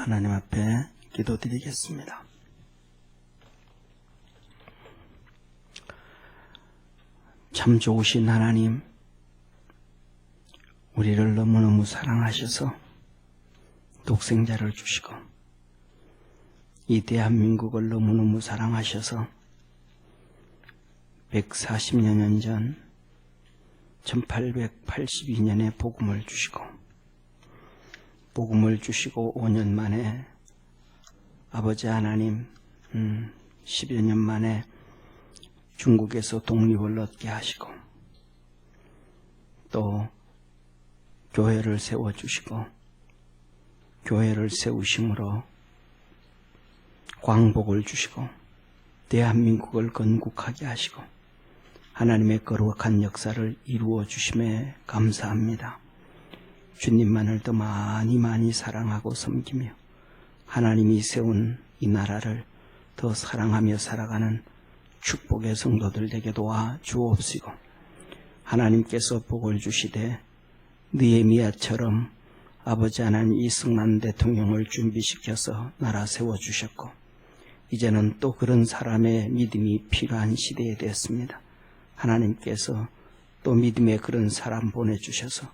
하나님 앞에 기도드리겠습니다. 참 좋으신 하나님, 우리를 너무너무 사랑하셔서 독생자를 주시고 이 대한민국을 너무너무 사랑하셔서 140여 년 전 1882년에 복음을 주시고 5년 만에 아버지 하나님 10여 년 만에 중국에서 독립을 얻게 하시고 또 교회를 세워주시고 교회를 세우심으로 광복을 주시고 대한민국을 건국하게 하시고 하나님의 거룩한 역사를 이루어 주심에 감사합니다. 주님만을 더 많이 사랑하고 섬기며 하나님이 세운 이 나라를 더 사랑하며 살아가는 축복의 성도들 되게 도와 주옵시고 하나님께서 복을 주시되 느헤미야처럼 아버지 하나님 이승만 대통령을 준비시켜서 나라 세워주셨고 이제는 또 그런 사람의 믿음이 필요한 시대에 됐습니다. 하나님께서 또 믿음의 그런 사람 보내주셔서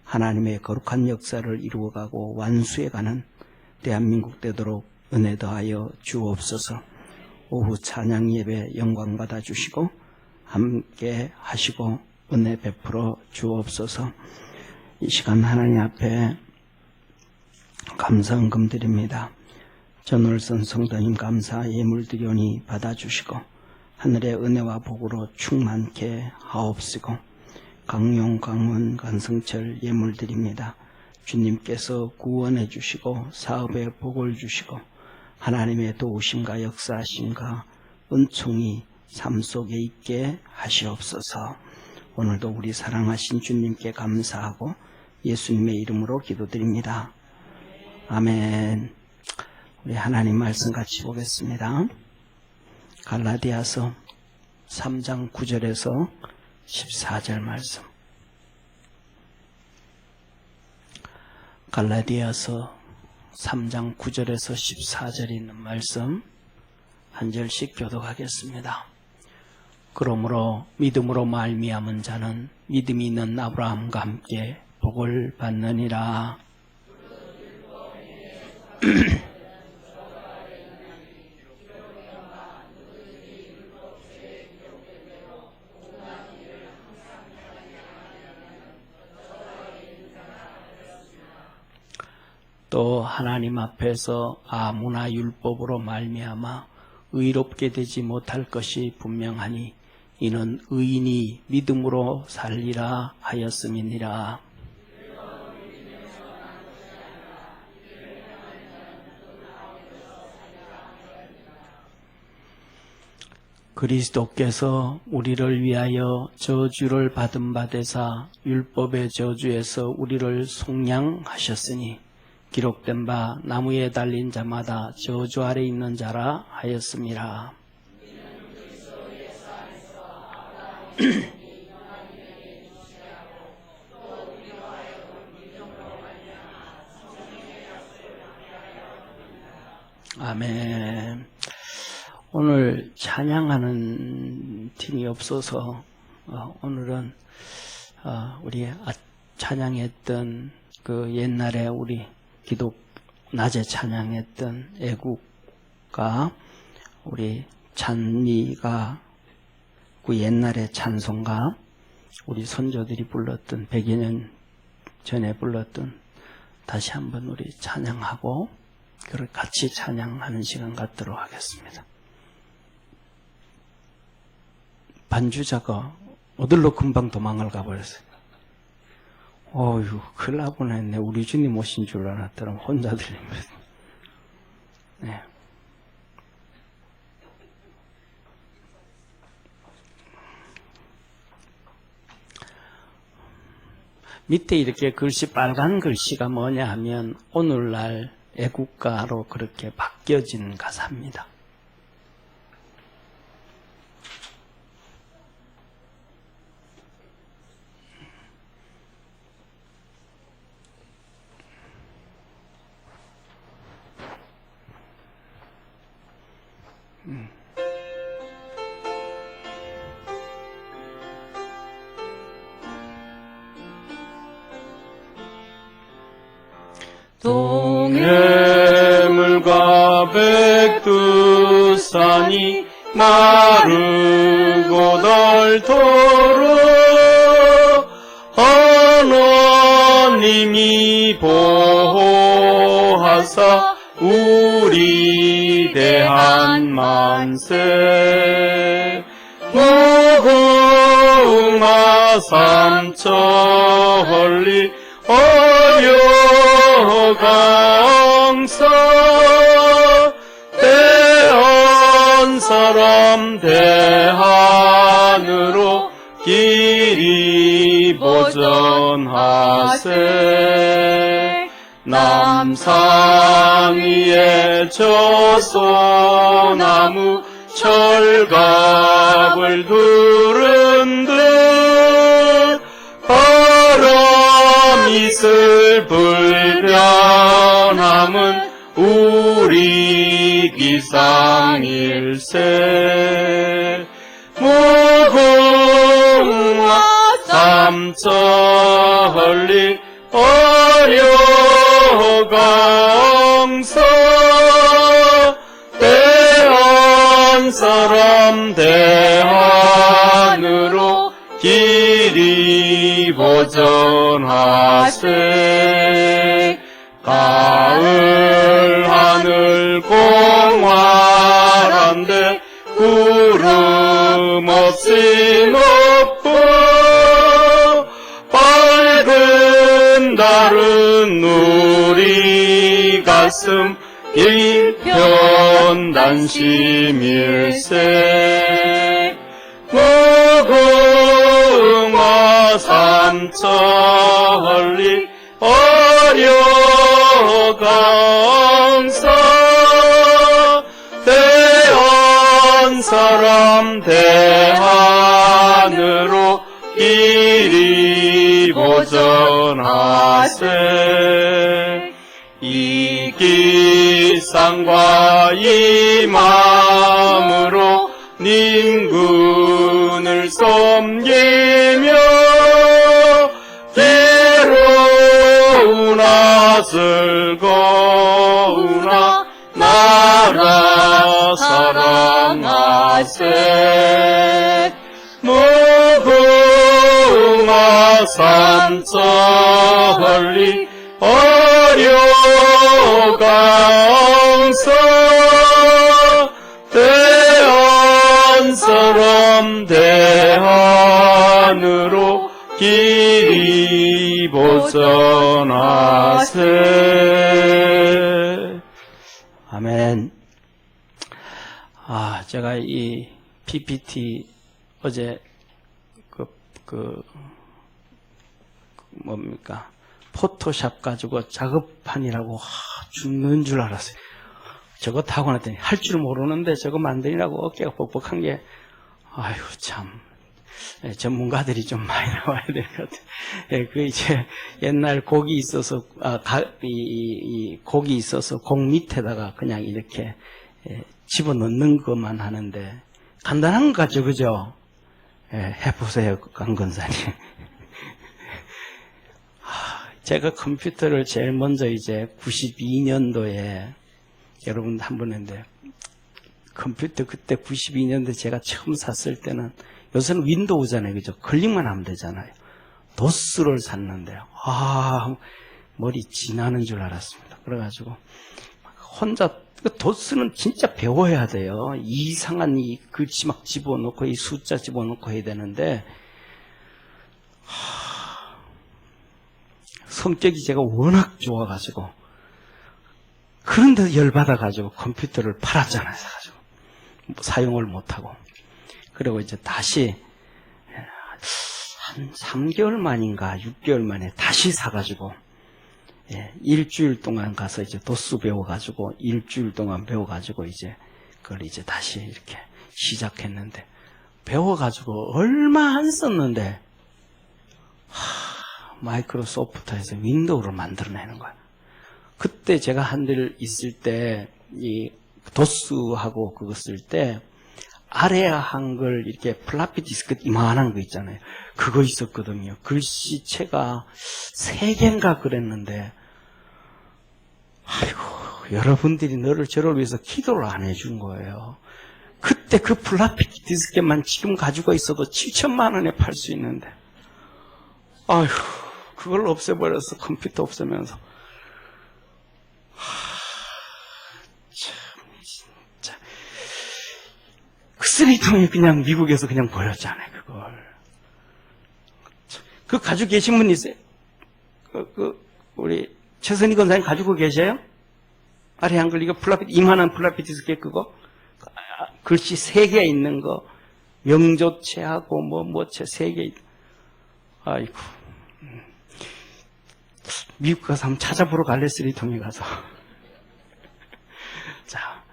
하나님의 거룩한 역사를 이루어가고 완수해가는 대한민국 되도록 은혜 더하여 주옵소서. 오후 찬양 예배 영광 받아 주시고 함께 하시고 은혜 베풀어 주옵소서. 이 시간 하나님 앞에 감사 헌금 드립니다. 전월선 성도님 감사 예물 드리오니 받아주시고 하늘의 은혜와 복으로 충만케 하옵시고 강용, 강원, 간성철 예물 드립니다. 주님께서 구원해 주시고 사업에 복을 주시고 하나님의 도우심과 역사하심과 은총이 삶 속에 있게 하시옵소서. 오늘도 우리 사랑하신 주님께 감사하고 예수님의 이름으로 기도드립니다. 아멘. 우리 하나님 말씀 같이 보겠습니다. 갈라디아서 3장 9절에서 14절 말씀. 갈라디아서 3장 9절에서 14절에 있는 말씀 한 절씩 교독하겠습니다. 그러므로 믿음으로 말미암은 자는 믿음이 있는 아브라함과 함께 복을 받느니라. 또 하나님 앞에서 아무나 율법으로 말미암아 의롭게 되지 못할 것이 분명하니 이는 의인이 믿음으로 살리라 하였음이니라. 그리스도께서 우리를 위하여 저주를 받은 바 되사 율법의 저주에서 우리를 속량하셨으니 기록된 바 나무에 달린 자마다 저주 아래 있는 자라 하였음이라. 아멘. 오늘 찬양하는 팀이 없어서 오늘은 우리 찬양했던 그 옛날에 우리 낮에 찬양했던 애국가 우리 찬미가 그 옛날의 찬송가 우리 선조들이 불렀던 100여 년 전에 불렀던 다시 한번 우리 찬양하고 그걸 같이 찬양하는 시간 갖도록 하겠습니다. 반주자가 어딜로 금방 도망을 가버렸어요. 어휴, 큰일 날 뻔했네. 우리 주님 오신 줄 알았더니 혼자 들립니다. 네. 밑에 이렇게 글씨, 빨간 글씨가 뭐냐 하면 오늘날 애국가로 그렇게 바뀌어진 가사입니다. 동해물과 백두산이 마르고 닳도록 하나님이 보호하사 우리 대한 만세 무궁화 삼천리 어려강서 대한 사람 대한으로 길이 보전하세 남상위에 저소나무 철갑을 두른듯 바람 이슬 불변함은 우리 기상일세 무궁화 삼천리 어려강서 대한 사람 대한으로 길이 보전하세 가을 하늘 공활한데 구름 없이 높고 밝은 달은 우리 가슴 일편단심일세 무궁화 삼천리 어려강서 대한 사람 대한으로 길이 보전하세 이 기상과 이 마음으로 님군을 섬기며 괴로우나 즐거우나 나라 사랑하세 무궁화 삼천리 어려강서 대한 사람 대한으로 길이 보전하세. 아멘. 제가 이 PPT 어제 뭡니까? 포토샵 가지고 작업판이라고 죽는 줄 알았어요. 저거 타고 났더니 할 줄 모르는데 저거 만드느라고 어깨가 뻑뻑한 게, 아유, 참. 전문가들이 좀 많이 나와야 될 것 같아요. 그 이제 옛날 곡이 있어서, 곡이 있어서 곡 밑에다가 그냥 이렇게 집어넣는 것만 하는데, 간단한 거 같죠, 그죠? 해보세요, 강건사님. 제가 컴퓨터를 제일 먼저 이제 92년도에 여러분 한번 했는데 컴퓨터 그때 92년도에 제가 처음 샀을 때는 요새는 윈도우잖아요. 그죠? 클릭만 하면 되잖아요. 도스를 샀는데요. 머리 지나는 줄 알았습니다. 그래가지고 혼자 도스는 진짜 배워야 돼요. 이상한 이 글씨 막 집어넣고 이 숫자 집어넣고 해야 되는데 성격이 제가 워낙 좋아가지고 그런데도 열받아가지고 컴퓨터를 팔았잖아요. 사가지고 사용을 못하고 그리고 이제 다시 한 3개월 만인가 6개월 만에 다시 사가지고 일주일 동안 가서 이제 도스 배워가지고 일주일 동안 배워가지고 이제 그걸 이제 다시 이렇게 시작했는데 배워가지고 얼마 안 썼는데 마이크로소프트에서 윈도우를 만들어내는 거야. 그때 제가 한들 있을 때 이 도스하고 그거 쓸 때 아래 한글 이렇게 플라피 디스크 이만한 거 있잖아요. 그거 있었거든요. 글씨체가 3개인가 그랬는데, 아이고, 여러분들이 저를 위해서 기도를 안 해준 거예요. 그때 그 플라피 디스크만 지금 가지고 있어도 7천만 원에 팔 수 있는데, 아휴, 그걸 없애버려서 컴퓨터 없애면서. 참, 진짜. 그 쓰레기통이 그냥 미국에서 그냥 버렸잖아요, 그걸. 그 가지고 계신 분 있어요? 우리 최선희 권사님 가지고 계셔요? 아래 한글 이거 이만한 플라피 디스크에 그거? 글씨 3개 있는 거. 명조체하고 뭐체 3개. 아이고. 미국 가서 한번 찾아보러 갈래, 쓰레기통에 가서. 자,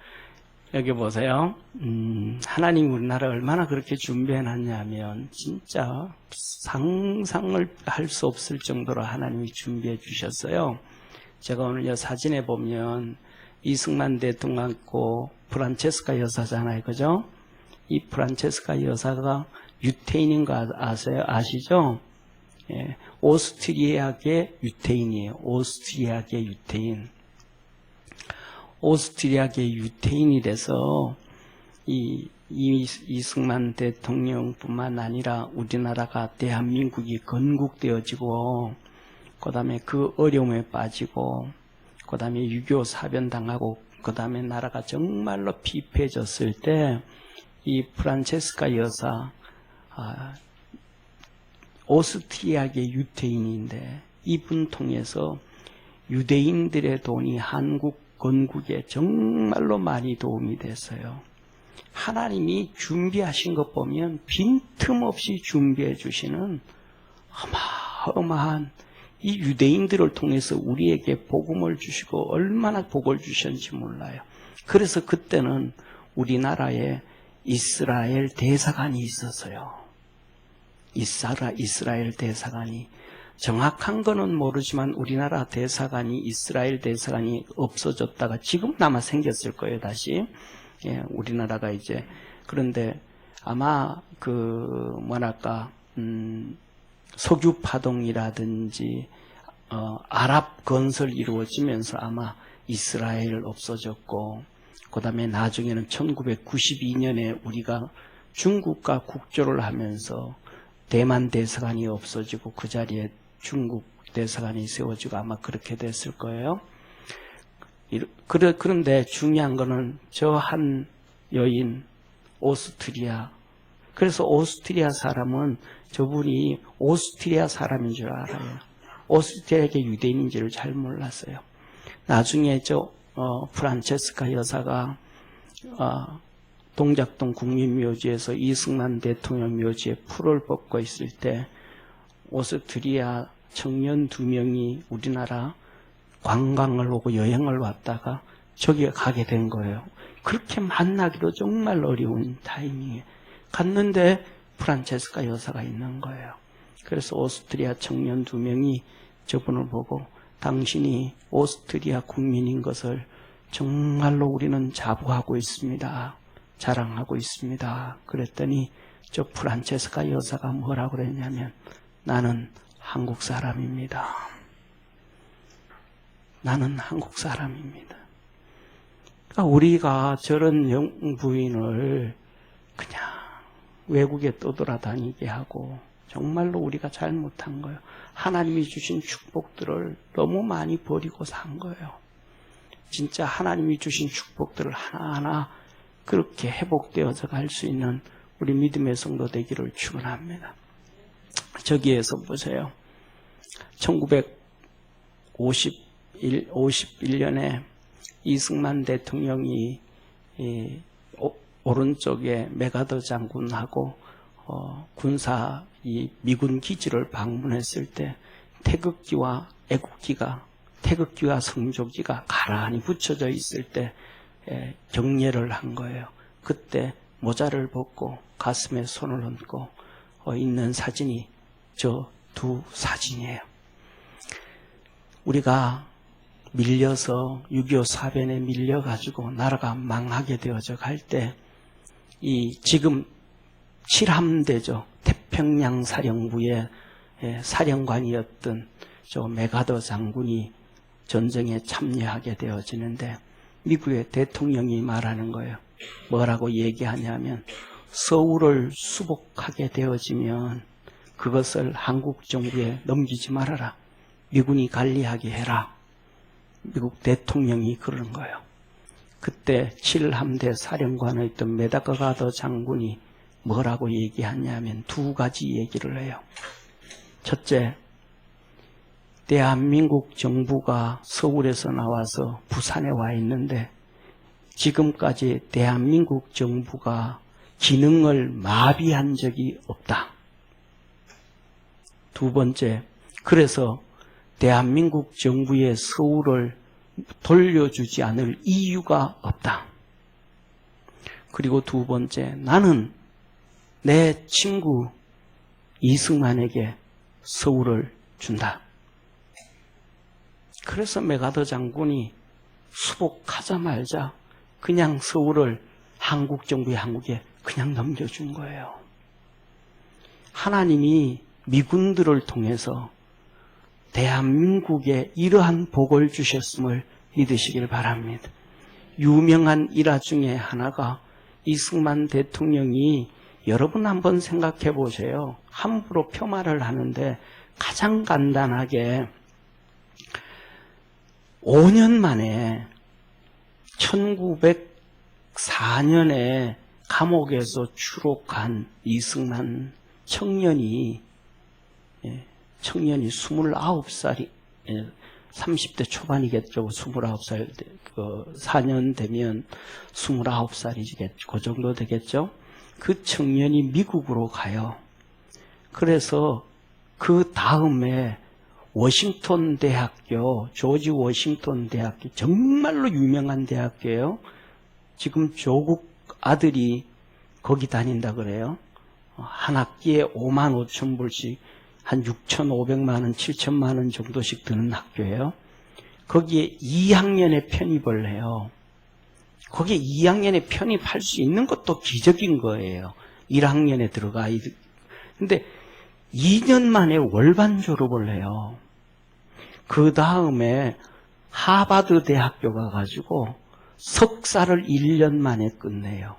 여기 보세요. 하나님 우리나라 얼마나 그렇게 준비해놨냐면, 진짜 상상을 할 수 없을 정도로 하나님이 준비해 주셨어요. 제가 오늘 이 사진에 보면, 이승만 대통령 있고, 프란체스카 여사잖아요. 그죠? 이 프란체스카 여사가 유태인인 거 아시죠? 예, 오스트리아계 유태인이에요. 오스트리아계 유태인. 오스트리아계 유태인이 돼서 이승만 대통령뿐만 아니라 우리나라가 대한민국이 건국되어지고 그 다음에 그 어려움에 빠지고 그 다음에 6.25 사변당하고 그 다음에 나라가 정말로 피폐해졌을 때 이 프란체스카 여사 오스트리아계 유태인인데 이분 통해서 유대인들의 돈이 한국 건국에 정말로 많이 도움이 됐어요. 하나님이 준비하신 것 보면 빈틈없이 준비해 주시는 어마어마한 이 유대인들을 통해서 우리에게 복음을 주시고 얼마나 복을 주셨는지 몰라요. 그래서 그때는 우리나라에 이스라엘 대사관이 있었어요. 이스라엘 대사관이. 정확한 거는 모르지만 우리나라 대사관이 이스라엘 대사관이 없어졌다가 지금 아마 생겼을 거예요, 다시. 예, 우리나라가 이제. 그런데 아마 석유 파동이라든지 아랍 건설 이루어지면서 아마 이스라엘 없어졌고, 그 다음에 나중에는 1992년에 우리가 중국과 국조를 하면서 대만 대사관이 없어지고 그 자리에 중국 대사관이 세워지고 아마 그렇게 됐을 거예요. 그런데 중요한 거는 저 한 여인 오스트리아. 그래서 오스트리아 사람은 저분이 오스트리아 사람인 줄 알아요. 오스트리아계 유대인인지를 잘 몰랐어요. 나중에 프란체스카 여사가 동작동 국민묘지에서 이승만 대통령 묘지에 풀을 뽑고 있을 때 오스트리아 청년 2명이 우리나라 관광을 오고 여행을 왔다가 저기에 가게 된 거예요. 그렇게 만나기도 정말 어려운 타이밍에 갔는데 프란체스카 여사가 있는 거예요. 그래서 오스트리아 청년 2명이 저분을 보고 당신이 오스트리아 국민인 것을 정말로 우리는 자부하고 있습니다. 자랑하고 있습니다. 그랬더니 저 프란체스카 여사가 뭐라고 그랬냐면 나는 한국 사람입니다. 나는 한국 사람입니다. 그러니까 우리가 저런 영부인을 그냥 외국에 떠돌아다니게 하고 정말로 우리가 잘못한 거예요. 하나님이 주신 축복들을 너무 많이 버리고 산 거예요. 진짜 하나님이 주신 축복들을 하나하나 그렇게 회복되어서 갈 수 있는 우리 믿음의 성도 되기를 축원합니다. 저기에서 보세요. 1951년에 이승만 대통령이 오른쪽에 메가더 장군하고 군사 미군 기지를 방문했을 때 태극기와 애국기가 태극기와 성조기가 가란히 붙여져 있을 때 경례를 한 거예요. 그때 모자를 벗고 가슴에 손을 얹고 있는 사진이 저 두 사진이에요. 우리가 밀려서 6.25 사변에 밀려가지고 나라가 망하게 되어져 갈 때 이 지금 7함대죠. 태평양 사령부의 사령관이었던 저 메가더 장군이 전쟁에 참여하게 되어지는데 미국의 대통령이 말하는 거예요. 뭐라고 얘기하냐면 서울을 수복하게 되어지면 그것을 한국 정부에 넘기지 말아라. 미군이 관리하게 해라. 미국 대통령이 그러는 거예요. 그때 7함대 사령관이었던 메가더 장군이 뭐라고 얘기하냐면 두 가지 얘기를 해요. 첫째, 대한민국 정부가 서울에서 나와서 부산에 와 있는데 지금까지 대한민국 정부가 기능을 마비한 적이 없다. 두 번째, 그래서 대한민국 정부의 서울을 돌려주지 않을 이유가 없다. 그리고 두 번째, 나는 내 친구 이승만에게 서울을 준다. 그래서 메가더 장군이 수복하자마자 그냥 서울을 한국 정부의 한국에 그냥 넘겨준 거예요. 하나님이 미군들을 통해서 대한민국에 이러한 복을 주셨음을 믿으시길 바랍니다. 유명한 일화 중에 하나가 이승만 대통령이 여러분 한번 생각해 보세요. 함부로 폄하를 하는데 가장 간단하게 5년 만에 1904년에 감옥에서 추록한 이승만 청년이 29살이 30대 초반이겠죠. 29살 4년 되면 29살이겠죠. 그 정도 되겠죠. 그 청년이 미국으로 가요. 그래서 그 다음에 워싱턴 대학교, 조지 워싱턴 대학교, 정말로 유명한 대학교예요. 지금 조국 아들이 거기 다닌다 그래요. 한 학기에 5만 5천 불씩 한 6,500만 원, 7천만 원 정도씩 드는 학교예요. 거기에 2학년에 편입을 해요. 거기에 2학년에 편입할 수 있는 것도 기적인 거예요. 1학년에 들어가. 근데 2년 만에 월반 졸업을 해요. 그 다음에 하버드 대학교 가가지고 석사를 1년 만에 끝내요.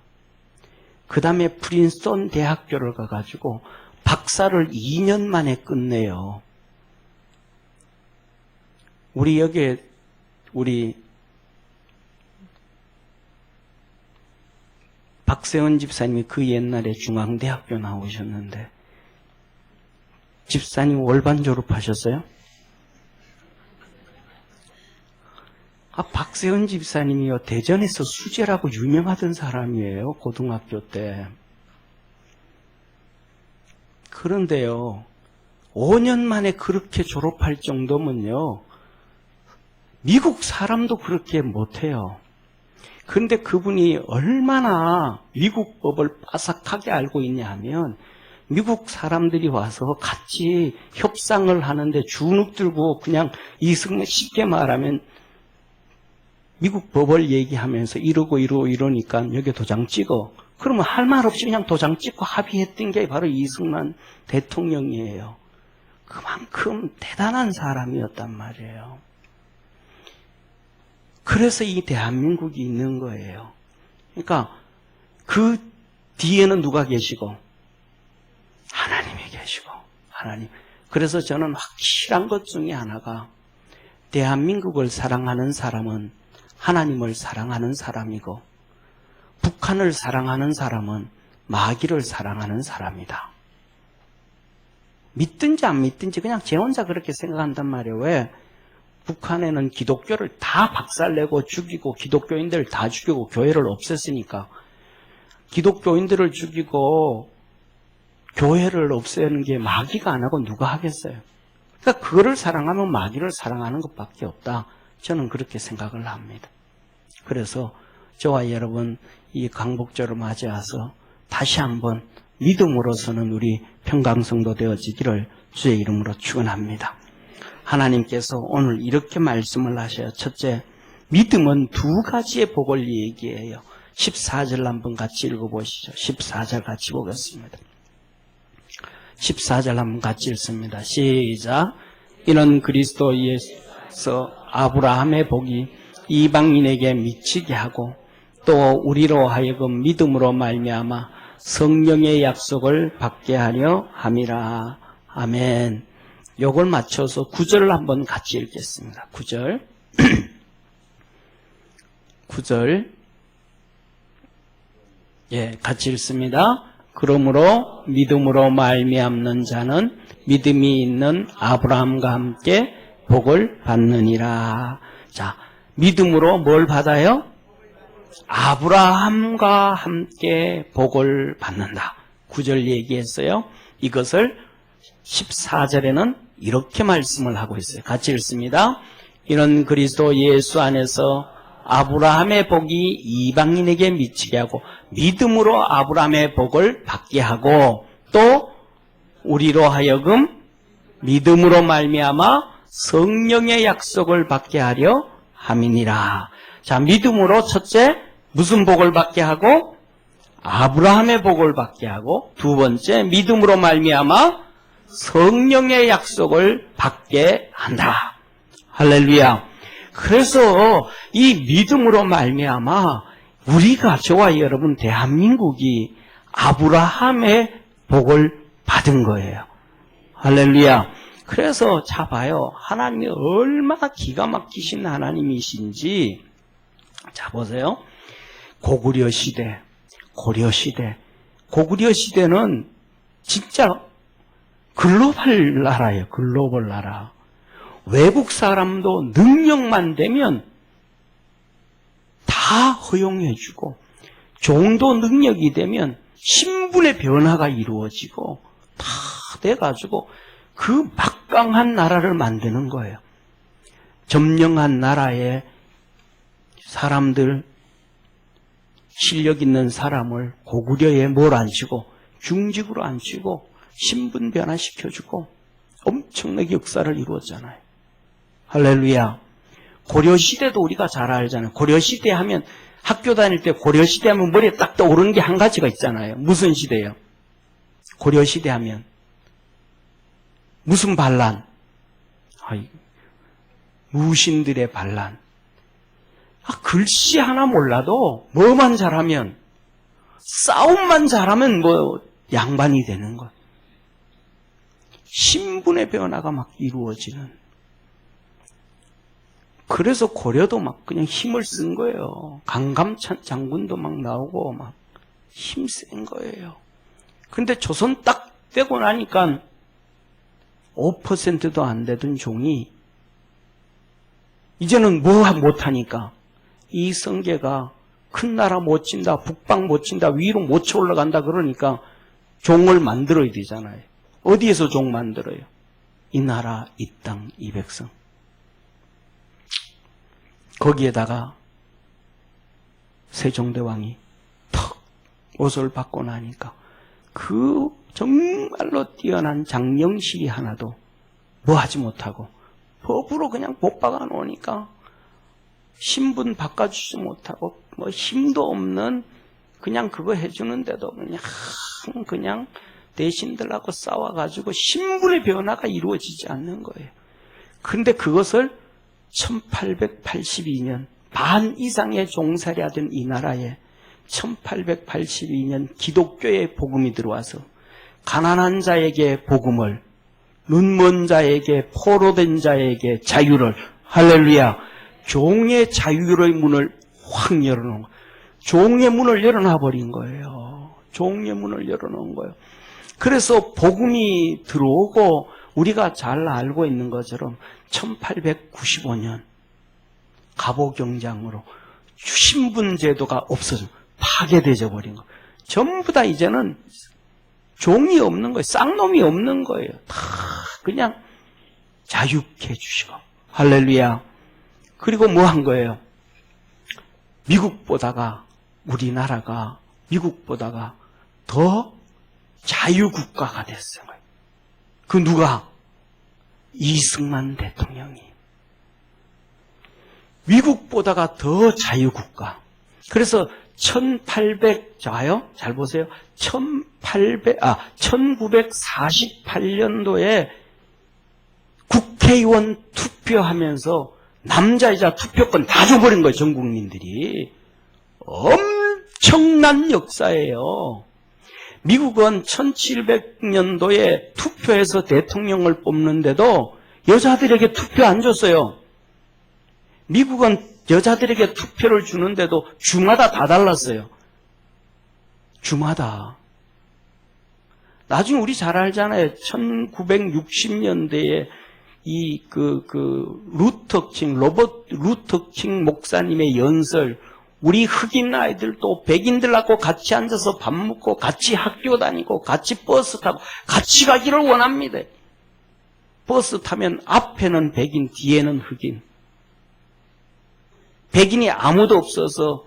그 다음에 프린스턴 대학교를 가가지고 박사를 2년 만에 끝내요. 우리 박세원 집사님이 그 옛날에 중앙대학교 나오셨는데 집사님 월반 졸업하셨어요? 박세원 집사님이요, 대전에서 수재라고 유명하던 사람이에요, 고등학교 때. 그런데요, 5년 만에 그렇게 졸업할 정도면요, 미국 사람도 그렇게 못해요. 그런데 그분이 얼마나 미국 법을 빠삭하게 알고 있냐 하면, 미국 사람들이 와서 같이 협상을 하는데 주눅 들고 그냥 이승만 쉽게 말하면 미국 법을 얘기하면서 이러니까 여기 도장 찍어. 그러면 할 말 없이 그냥 도장 찍고 합의했던 게 바로 이승만 대통령이에요. 그만큼 대단한 사람이었단 말이에요. 그래서 이 대한민국이 있는 거예요. 그러니까 그 뒤에는 누가 계시고? 하나님이 계시고. 하나님. 그래서 저는 확실한 것 중에 하나가 대한민국을 사랑하는 사람은 하나님을 사랑하는 사람이고 북한을 사랑하는 사람은 마귀를 사랑하는 사람이다. 믿든지 안 믿든지 그냥 제 혼자 그렇게 생각한단 말이에요. 왜? 북한에는 기독교를 다 박살내고 죽이고 기독교인들을 다 죽이고 교회를 없앴으니까 기독교인들을 죽이고 교회를 없애는 게 마귀가 안 하고 누가 하겠어요? 그러니까 그거를 사랑하면 마귀를 사랑하는 것밖에 없다. 저는 그렇게 생각을 합니다. 그래서 저와 여러분 이 광복절을 맞이해서 다시 한번 믿음으로서는 우리 평강성도 되어지기를 주의 이름으로 축원합니다. 하나님께서 오늘 이렇게 말씀을 하셔요. 첫째, 믿음은 두 가지의 복을 얘기해요. 14절 한번 같이 읽어보시죠. 14절 같이 보겠습니다. 14절 한번 같이 읽습니다. 시작. 이는 그리스도 예수에서 아브라함의 복이 이방인에게 미치게 하고 또 우리로 하여금 믿음으로 말미암아 성령의 약속을 받게 하려 함이라. 아멘. 요걸 맞춰서 9절을 한번 같이 읽겠습니다. 9절. 9절. 예, 같이 읽습니다. 그러므로 믿음으로 말미암는 자는 믿음이 있는 아브라함과 함께 복을 받느니라. 자, 믿음으로 뭘 받아요? 아브라함과 함께 복을 받는다. 9절 얘기했어요. 이것을 14절에는 이렇게 말씀을 하고 있어요. 같이 읽습니다. 이는 그리스도 예수 안에서 아브라함의 복이 이방인에게 미치게 하고 믿음으로 아브라함의 복을 받게 하고 또 우리로 하여금 믿음으로 말미암아 성령의 약속을 받게 하려 함이니라. 자, 믿음으로 첫째 무슨 복을 받게 하고 아브라함의 복을 받게 하고 두 번째 믿음으로 말미암아 성령의 약속을 받게 한다. 할렐루야. 그래서 이 믿음으로 말미암아 우리가 저와 여러분 대한민국이 아브라함의 복을 받은 거예요. 할렐루야. 그래서 자 봐요. 하나님이 얼마나 기가 막히신 하나님이신지. 자 보세요. 고구려 시대, 고려 시대. 고구려 시대는 진짜 글로벌 나라예요. 글로벌 나라. 외국 사람도 능력만 되면 다 허용해주고 종도 능력이 되면 신분의 변화가 이루어지고 다 돼가지고 그 막강한 나라를 만드는 거예요. 점령한 나라에 사람들 실력 있는 사람을 고구려에 뭘 앉히고 중직으로 앉히고 신분 변화시켜주고 엄청나게 역사를 이루었잖아요. 할렐루야. 고려시대도 우리가 잘 알잖아요. 고려시대 하면 학교 다닐 때 고려시대 하면 머리에 딱 떠오르는 게 한 가지가 있잖아요. 무슨 시대예요? 고려시대 하면 무슨 반란? 무신들의 반란. 글씨 하나 몰라도 뭐만 잘하면 싸움만 잘하면 뭐 양반이 되는 것. 신분의 변화가 막 이루어지는. 그래서 고려도 막 그냥 힘을 쓴 거예요. 강감찬 장군도 막 나오고 막 힘센 거예요. 근데 조선 딱 되고 나니까 5%도 안 되던 종이 이제는 뭐 못하니까 이 성계가 큰 나라 못 친다, 북방 못 친다, 위로 못 쳐 올라간다 그러니까 종을 만들어야 되잖아요. 어디에서 종 만들어요? 이 나라, 이 땅, 이 백성. 거기에다가 세종대왕이 턱 옷을 받고 나니까 그 정말로 뛰어난 장영실이 하나도 뭐 하지 못하고 법으로 그냥 못 박아 놓으니까 신분 바꿔주지 못하고 뭐 힘도 없는 그냥 그거 해주는데도 그냥 대신들하고 싸워가지고 신분의 변화가 이루어지지 않는 거예요. 그런데 그것을 1882년 반 이상의 종살이 하던 이 나라에 1882년 기독교의 복음이 들어와서 가난한 자에게 복음을, 눈먼 자에게, 포로된 자에게 자유를, 할렐루야, 종의 자유의 문을 확 열어놓은 거예요. 종의 문을 열어놔 버린 거예요. 종의 문을 열어놓은 거예요. 그래서 복음이 들어오고 우리가 잘 알고 있는 것처럼 1895년 갑오경장으로 신분제도가 없어져 파괴되어 버린 거예요. 전부 다 이제는 종이 없는 거예요. 쌍놈이 없는 거예요. 다 그냥 자유케 해주시고. 할렐루야. 그리고 뭐 한 거예요? 미국보다가 우리나라가 미국보다가 더 자유국가가 됐어요. 그 누가? 이승만 대통령이. 미국보다가 더 자유국가. 그래서 1948년도에 국회의원 투표하면서 남자 여자 투표권 다 줘버린 거예요. 전 국민들이. 엄청난 역사예요. 미국은 1700년도에 투표해서 대통령을 뽑는데도 여자들에게 투표 안 줬어요. 미국은 여자들에게 투표를 주는데도 주마다 다 달랐어요. 주마다. 나중에 우리 잘 알잖아요. 1960년대에 로버트 루터킹 목사님의 연설, 우리 흑인 아이들도 백인들하고 같이 앉아서 밥 먹고 같이 학교 다니고 같이 버스 타고 같이 가기를 원합니다. 버스 타면 앞에는 백인, 뒤에는 흑인. 백인이 아무도 없어서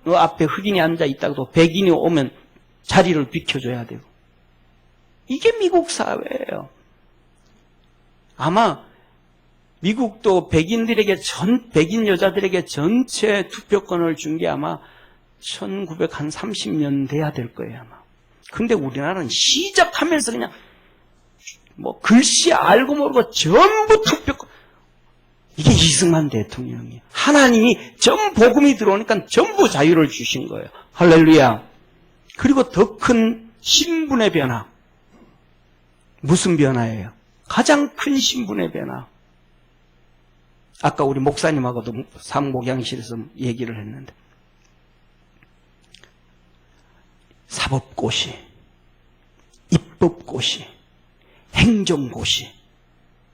앞에 흑인이 앉아 있다고 백인이 오면 자리를 비켜줘야 되고. 이게 미국 사회예요. 아마 미국도 백인 여자들에게 전체 투표권을 준 게 아마 1930년 돼야 될 거예요, 아마. 근데 우리나라는 시작하면서 그냥 글씨 알고 모르고 전부 투표권. 이게 이승만 대통령이에요. 하나님이 전 복음이 들어오니까 전부 자유를 주신 거예요. 할렐루야. 그리고 더 큰 신분의 변화. 무슨 변화예요? 가장 큰 신분의 변화. 아까 우리 목사님하고도 사목양실에서 얘기를 했는데, 사법고시, 입법고시, 행정고시,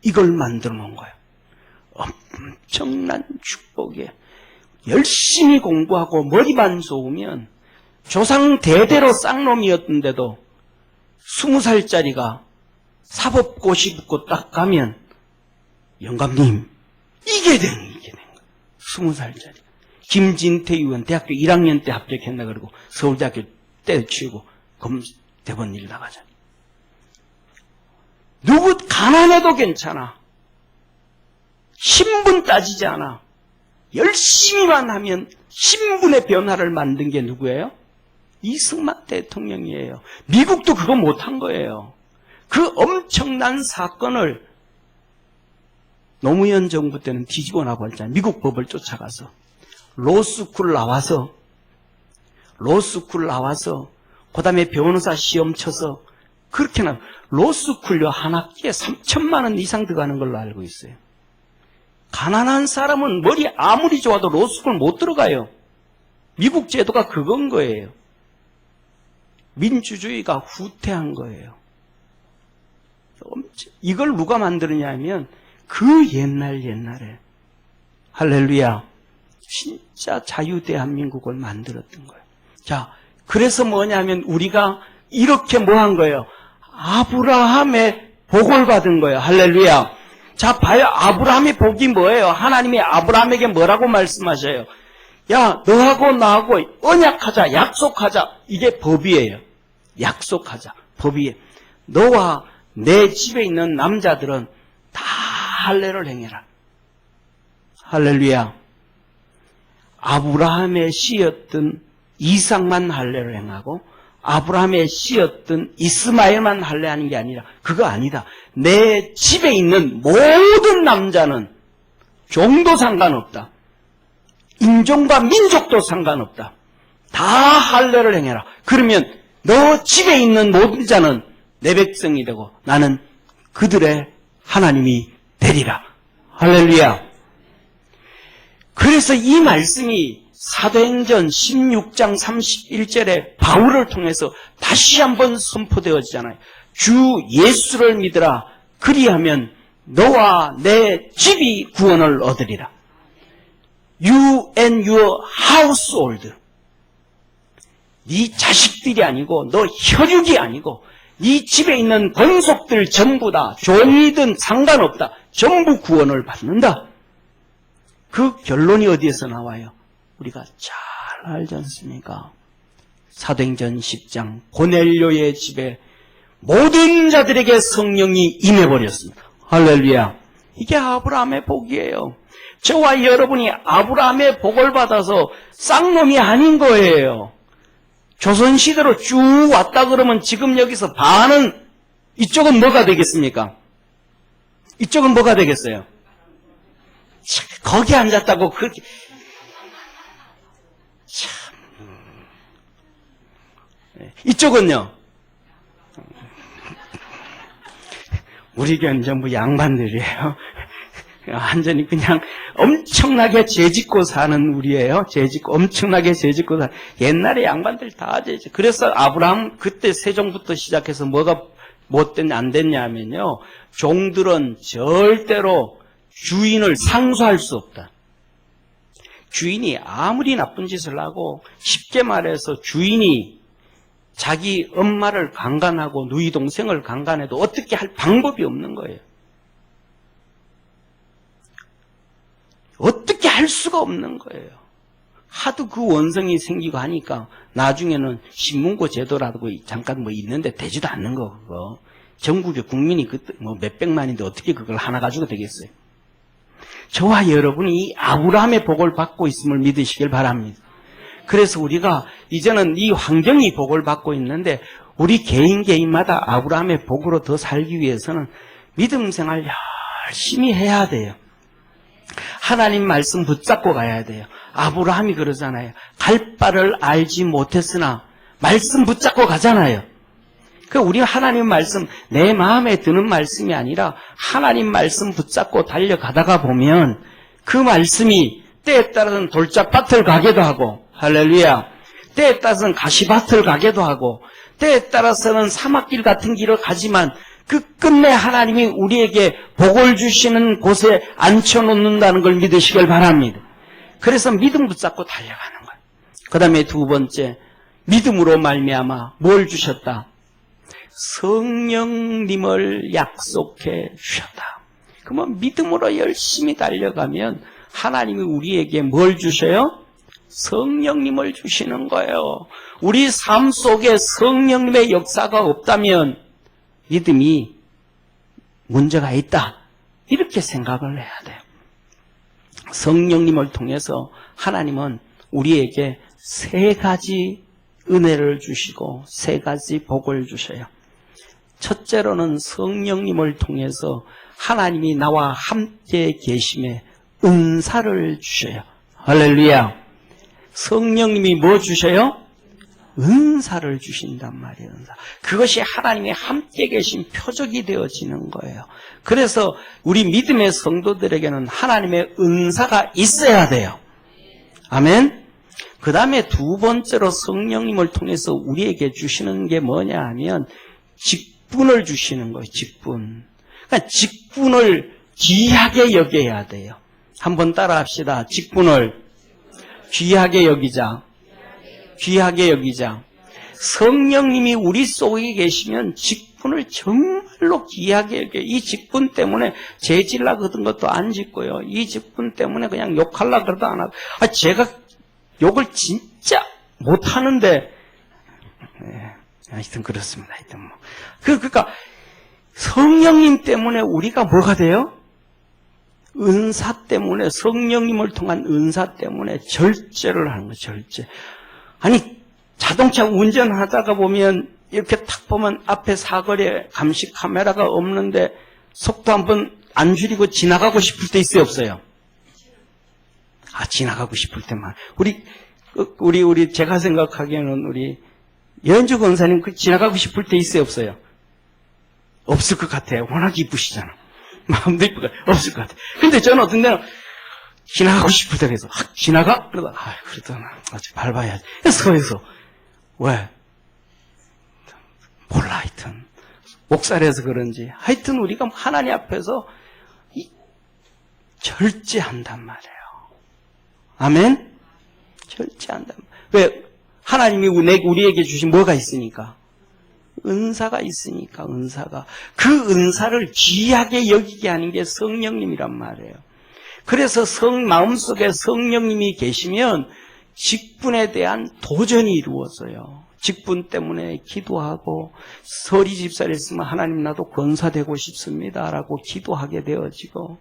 이걸 만들어 놓은 거예요. 엄청난 축복이에요. 열심히 공부하고 머리만 좋으면 조상 대대로 쌍놈이었는데도 20살짜리가 사법고시 붙고 딱 가면 영감님 이게 된 거예요. 20살짜리. 김진태 의원 대학교 1학년 때 합격했나 그러고 서울대학교 때려치우고 대법원 일 나가잖아요. 누구 가난해도 괜찮아. 신분 따지지 않아. 열심히만 하면 신분의 변화를 만든 게 누구예요? 이승만 대통령이에요. 미국도 그거 못한 거예요. 그 엄청난 사건을 노무현 정부 때는 뒤집어 놔버렸잖아요. 미국 법을 쫓아가서. 로스쿨 나와서 그 다음에 변호사 시험 쳐서 그렇게 로스쿨요 한 학기에 3천만 원 이상 들어가는 걸로 알고 있어요. 가난한 사람은 머리 아무리 좋아도 로스쿨 못 들어가요. 미국 제도가 그건 거예요. 민주주의가 후퇴한 거예요. 이걸 누가 만들었냐면 그 옛날에 할렐루야 진짜 자유 대한민국을 만들었던 거예요. 자, 그래서 뭐냐면 우리가 이렇게 뭐 한 거예요? 아브라함의 복을 받은 거예요. 할렐루야. 자, 봐요. 아브라함의 복이 뭐예요? 하나님이 아브라함에게 뭐라고 말씀하셔요? 야, 너하고 나하고 언약하자, 약속하자. 이게 법이에요. 약속하자. 법이에요. 너와 내 집에 있는 남자들은 다 할례를 행해라. 할렐루야. 아브라함의 씨였던 이삭만 할례를 행하고 아브라함의 씨였던 이스마엘만 할례하는 게 아니라 그거 아니다. 내 집에 있는 모든 남자는 종도 상관없다. 인종과 민족도 상관없다. 다 할례를 행해라. 그러면 너 집에 있는 모든 자는 내 백성이 되고 나는 그들의 하나님이 되리라. 할렐루야. 그래서 이 말씀이 사도행전 16장 31절에 바울을 통해서 다시 한번 선포되어지잖아요. 주 예수를 믿으라. 그리하면 너와 내 집이 구원을 얻으리라. You and your household. 네 자식들이 아니고 너 혈육이 아니고 네 집에 있는 권속들 전부 다 종이든 상관없다. 전부 구원을 받는다. 그 결론이 어디에서 나와요? 우리가 잘 알지 않습니까? 사도행전 10장 고넬료의 집에 모든 자들에게 성령이 임해버렸습니다. 할렐루야. 이게 아브라함의 복이에요. 저와 여러분이 아브라함의 복을 받아서 쌍놈이 아닌 거예요. 조선시대로 쭉 왔다 그러면 지금 여기서 반은 이쪽은 뭐가 되겠습니까? 이쪽은 뭐가 되겠어요? 거기 앉았다고 그렇게 참. 이쪽은요? 우리 교회는 전부 양반들이에요. 완전히 그냥 엄청나게 죄짓고 사는 우리예요. 엄청나게 죄짓고 사는. 옛날에 양반들 다 죄짓고. 그래서 아브라함 그때 세종부터 시작해서 뭐가 안 됐냐 하면요. 종들은 절대로 주인을 상수할 수 없다. 주인이 아무리 나쁜 짓을 하고 쉽게 말해서 주인이 자기 엄마를 강간하고 누이 동생을 강간해도 어떻게 할 방법이 없는 거예요. 어떻게 할 수가 없는 거예요. 하도 그 원성이 생기고 하니까 나중에는 신문고 제도라고 잠깐 뭐 있는데 되지도 않는 거 그거. 전국의 국민이 그때 뭐 몇백만인데 어떻게 그걸 하나 가지고 되겠어요. 저와 여러분이 이 아브라함의 복을 받고 있음을 믿으시길 바랍니다. 그래서 우리가 이제는 이 환경이 복을 받고 있는데 우리 개인마다 아브라함의 복으로 더 살기 위해서는 믿음 생활 열심히 해야 돼요. 하나님 말씀 붙잡고 가야 돼요. 아브라함이 그러잖아요. 갈 바를 알지 못했으나 말씀 붙잡고 가잖아요. 우리 하나님 말씀, 내 마음에 드는 말씀이 아니라 하나님 말씀 붙잡고 달려가다가 보면 그 말씀이 때에 따라서는 돌짝밭을 가게도 하고, 할렐루야. 때에 따라서는 가시밭을 가게도 하고, 때에 따라서는 사막길 같은 길을 가지만 그 끝내 하나님이 우리에게 복을 주시는 곳에 앉혀놓는다는 걸 믿으시길 바랍니다. 그래서 믿음 붙잡고 달려가는 거예요. 그 다음에 두 번째, 믿음으로 말미암아 뭘 주셨다? 성령님을 약속해 주셨다. 그러면 믿음으로 열심히 달려가면 하나님이 우리에게 뭘 주셔요? 성령님을 주시는 거예요. 우리 삶 속에 성령님의 역사가 없다면 믿음이 문제가 있다. 이렇게 생각을 해야 돼요. 성령님을 통해서 하나님은 우리에게 세 가지 은혜를 주시고 세 가지 복을 주셔요. 첫째로는 성령님을 통해서 하나님이 나와 함께 계심에 은사를 주셔요. 할렐루야. 성령님이 뭐 주셔요? 은사를 주신단 말이에요. 은사. 그것이 하나님의 함께 계신 표적이 되어지는 거예요. 그래서 우리 믿음의 성도들에게는 하나님의 은사가 있어야 돼요. 아멘. 그 다음에 두 번째로 성령님을 통해서 우리에게 주시는 게 뭐냐 하면 직분을 주시는 거예요. 직분. 그러니까 직분을 귀하게 여겨야 돼요. 한번 따라 합시다. 직분을 귀하게 여기자. 귀하게 여기자. 성령님이 우리 속에 계시면 직분을 정말로 귀하게 여겨요. 이 직분 때문에 죄질라 그런 것도 안 짓고요. 이 직분 때문에 그냥 욕하려고 그러도 안 하고. 제가 욕을 진짜 못하는데, 하여튼 그렇습니다. 하여튼 뭐. 그러니까 성령님 때문에 우리가 뭐가 돼요? 은사 때문에, 성령님을 통한 은사 때문에 절제를 하는 거예요. 절제. 아니 자동차 운전하다가 보면 이렇게 탁 보면 앞에 사거리에 감시 카메라가 없는데 속도 한번 안 줄이고 지나가고 싶을 때 있어요, 없어요? 지나가고 싶을 때만. 우리 제가 생각하기에는 우리 연주 권사님 지나가고 싶을 때 있어요, 없어요? 없을 것 같아요. 워낙 이쁘시잖아. 마음도 이쁘고 없을 것 같아요. 근데 저는 어떤 데는 지나가고 싶을 때가 있어. 지나가? 그러다, 그래도 아직 밟아야지. 서에서. 왜? 몰라, 하여튼. 목살에서 그런지. 하여튼 우리가 하나님 앞에서 절제한단 말이에요. 아멘? 절제한단 말이에요. 왜? 하나님이 우리에게 주신 뭐가 있으니까? 은사가 있으니까, 은사가. 그 은사를 귀하게 여기게 하는 게 성령님이란 말이에요. 그래서 마음속에 성령님이 계시면 직분에 대한 도전이 이루어져요. 직분 때문에 기도하고 서리 집사를 했으면 하나님 나도 권사되고 싶습니다라고 기도하게 되어지고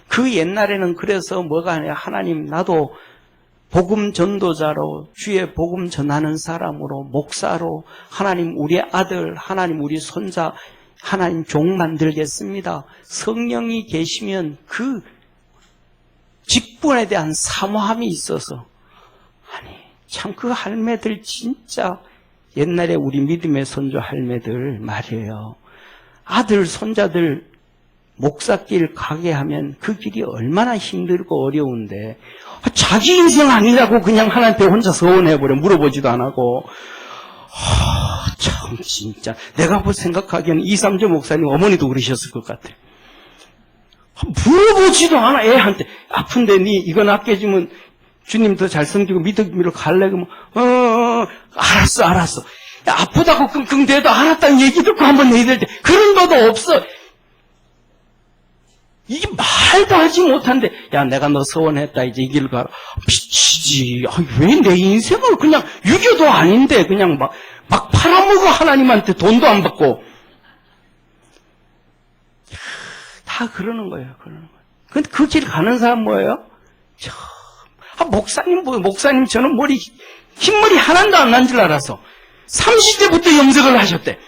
그 옛날에는 그래서 뭐가 아니라 하나님 나도 복음 전도자로 주의 복음 전하는 사람으로 목사로 하나님 우리 아들 하나님 우리 손자 하나님 종 만들겠습니다. 성령이 계시면 그 직분에 대한 사모함이 있어서 아니 참 그 할매들 진짜 옛날에 우리 믿음의 선조 할매들 말이에요. 아들 손자들 목사길 가게 하면 그 길이 얼마나 힘들고 어려운데 자기 인생 아니라고 그냥 하나님께 혼자 서원해버려. 물어보지도 안 하고. 참 진짜 내가 생각하기에는 이삼조 목사님 어머니도 그러셨을 것 같아. 물어보지도 않아. 애한테 아픈데 니 이거 낫게해주면 주님 더 잘 섬기고 믿음으로 갈래? 그러면 알았어. 야, 아프다고 끙끙 대도 알았다는 얘기 듣고 한번 얘기할 때 그런 것도 없어. 이게 말도 하지 못한데 야 내가 너 서원했다 이제 이 길 가라. 미치지. 왜 내 인생을 그냥 유교도 아닌데 그냥 막 팔아먹어. 하나님한테 돈도 안 받고 다 그러는 거예요. 근데 그 길 가는 사람 뭐예요? 목사님 저는 흰머리 하나도 안 난 줄 알았어. 30대부터 염색을 하셨대.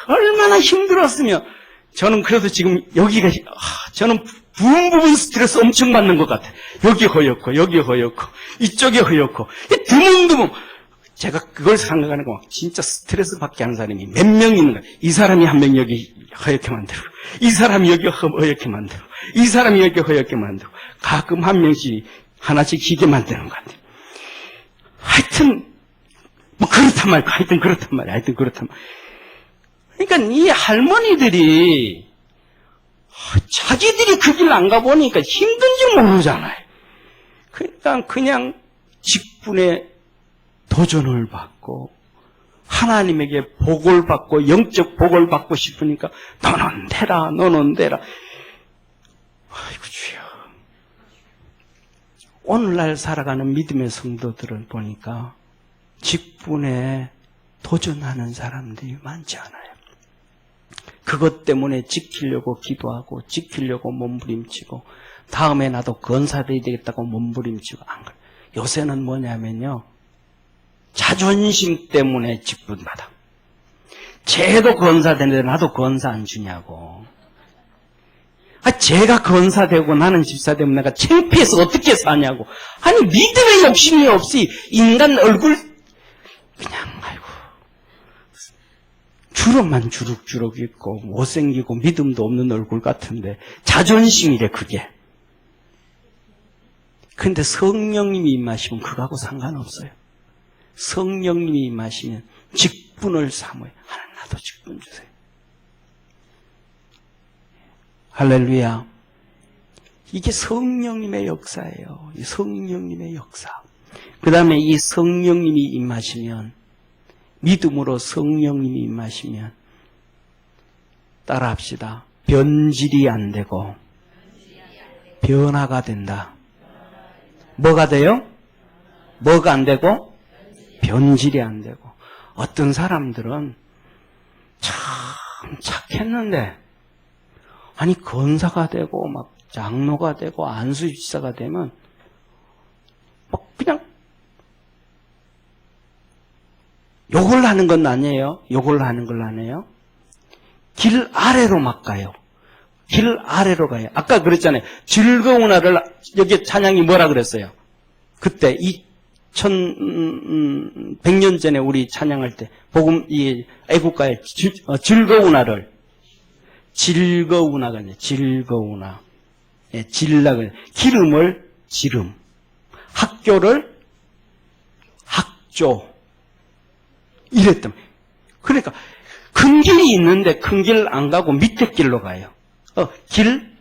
얼마나 힘들었으면. 저는 그래도 지금 여기가 저는 부분 스트레스 엄청 받는 것 같아. 여기 허옇고 이쪽에 허옇고 드문드문. 제가 그걸 생각하는 거 진짜 스트레스 받게 하는 사람이 몇 명 있는 거야. 이 사람이 한 명 여기 허옇게 만들고 이 사람이 여기 허옇게 만들고 이 사람이 여기 허옇게 만들고 가끔 한 명씩 하나씩 희게 만드는 것 같아. 하여튼 뭐 그렇단 말이야. 하여튼 그렇단 말이야. 그러니까 이 할머니들이 자기들이 그 길 안 가보니까 힘든지 모르잖아요. 그러니까 그냥 직분에 도전을 받고 하나님에게 복을 받고 영적 복을 받고 싶으니까 너는 되라. 아이고 주여. 오늘날 살아가는 믿음의 성도들을 보니까 직분에 도전하는 사람들이 많지 않아요. 그것 때문에 지키려고 기도하고 지키려고 몸부림치고 다음에 나도 건사돼야 되겠다고 몸부림치고 안 그래. 요새는 뭐냐면요. 자존심 때문에 직분받아. 쟤도 건사되는데 나도 건사 안 주냐고. 제가 건사되고 나는 집사되면 내가 창피해서 어떻게 사냐고. 아니 믿음의 욕심이 없이 인간 얼굴 그냥 아이고 주름만 주룩주룩 있고 못생기고 믿음도 없는 얼굴 같은데 자존심이래 그게. 근데 성령님이 임하시면 그거하고 상관없어요. 성령님이 임하시면 직분을 사모해. 하나님 나도 직분 주세요. 할렐루야. 이게 성령님의 역사예요. 이 성령님의 역사. 그 다음에 이 성령님이 임하시면 믿음으로 성령님이 임하시면 따라합시다. 변질이 안 되고 변화가 된다. 뭐가 돼요? 뭐가 안 되고? 변질이 안 되고. 어떤 사람들은 참 착했는데 아니 건사가 되고 막 장로가 되고 안수집사가 되면 막 그냥 욕을 하는 건 아니에요. 욕을 하는 건 아니에요. 길 아래로 막 가요. 길 아래로 가요. 아까 그랬잖아요. 즐거운 하를 여기 찬양이 뭐라 그랬어요? 그때 2100년 전에 우리 찬양할 때 복음 이 애국가에 즐거운 하를 즐거운 하가 아니에요. 즐거운 하. 예, 질락을 기름을 지름. 학교를 학조. 이랬던. 그러니까 큰 길이 있는데 큰 길 안 가고 밑에 길로 가요. 길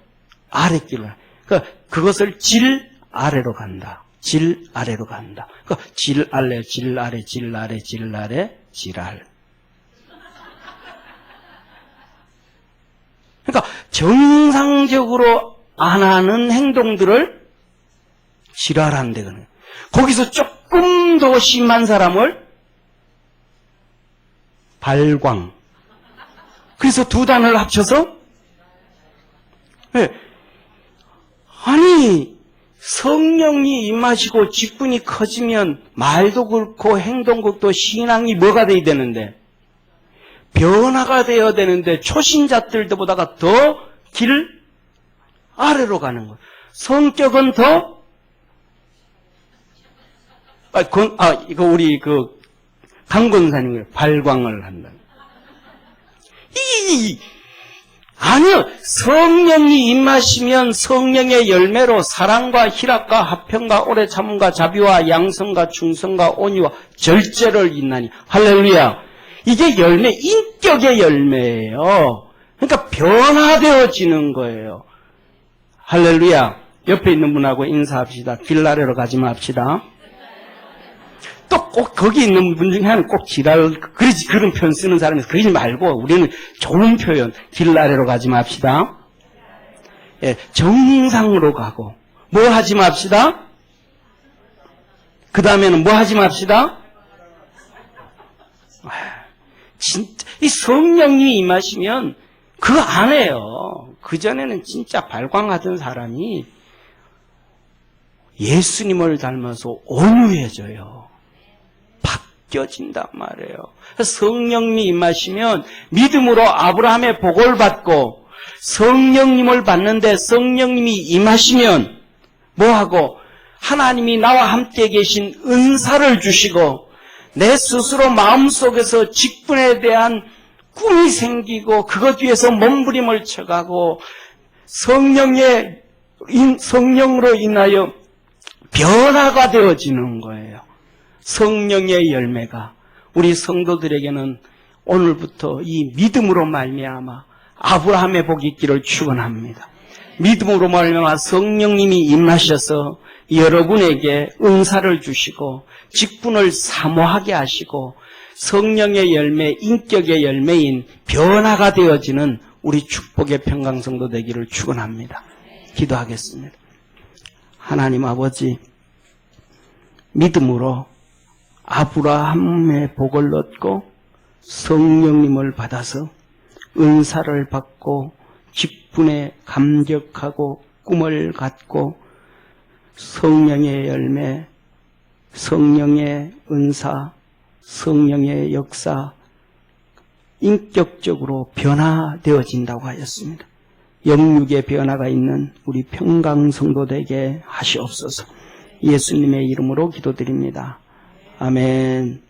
아래 길로. 그러니까 그것을 질 아래로 간다. 질 아래로 간다. 그러니까 질 아래, 질 아래, 질 아래, 질 아래, 질알. 그러니까 정상적으로 안 하는 행동들을 질알한데 거기서 조금 조금도 심한 사람을 발광. 그래서 두 단어를 합쳐서 네. 아니 성령이 임하시고 직분이 커지면 말도 그렇고 행동도 그렇고 신앙이 뭐가 돼야 되는데 변화가 되어야 되는데 초신자들보다가 더 길 아래로 가는 거예요. 성격은 더 이거 우리 강 권사님 발광을 한다. 아니요. 성령이 임하시면 성령의 열매로 사랑과 희락과 화평과 오래 참음과 자비와 양성과 충성과 온유와 절제를 잇나니. 할렐루야. 이게 열매, 인격의 열매예요. 그러니까 변화되어지는 거예요. 할렐루야. 옆에 있는 분하고 인사합시다. 길 아래로 가지 맙시다. 또 꼭 거기 있는 분 중에 하나는 꼭 그런 표현 쓰는 사람이 그러지 말고 우리는 좋은 표현, 길 아래로 가지 맙시다. 예, 정상으로 가고 뭐 하지 맙시다. 그 다음에는 뭐 하지 맙시다. 진짜 이 성령이 임하시면 그 안에요. 그전에는 진짜 발광하던 사람이 예수님을 닮아서 온유해져요. 바뀌어진단 말이에요. 성령님이 임하시면 믿음으로 아브라함의 복을 받고 성령님을 받는데 성령님이 임하시면 뭐하고 하나님이 나와 함께 계신 은사를 주시고 내 스스로 마음속에서 직분에 대한 꿈이 생기고 그것 위해서 몸부림을 쳐가고 성령으로 인하여 변화가 되어지는 거예요. 성령의 열매가 우리 성도들에게는 오늘부터 이 믿음으로 말미암아 아브라함의 복이 있기를 축원합니다. 믿음으로 말미암아 성령님이 임하셔서 여러분에게 은사를 주시고 직분을 사모하게 하시고 성령의 열매, 인격의 열매인 변화가 되어지는 우리 축복의 평강성도 되기를 축원합니다. 기도하겠습니다. 하나님 아버지, 믿음으로 아브라함의 복을 얻고 성령님을 받아서 은사를 받고 직분에 감격하고 꿈을 갖고 성령의 열매, 성령의 은사, 성령의 역사, 인격적으로 변화되어진다고 하였습니다. 영육의 변화가 있는 우리 평강성도 되게 하시옵소서. 예수님의 이름으로 기도드립니다. 아멘.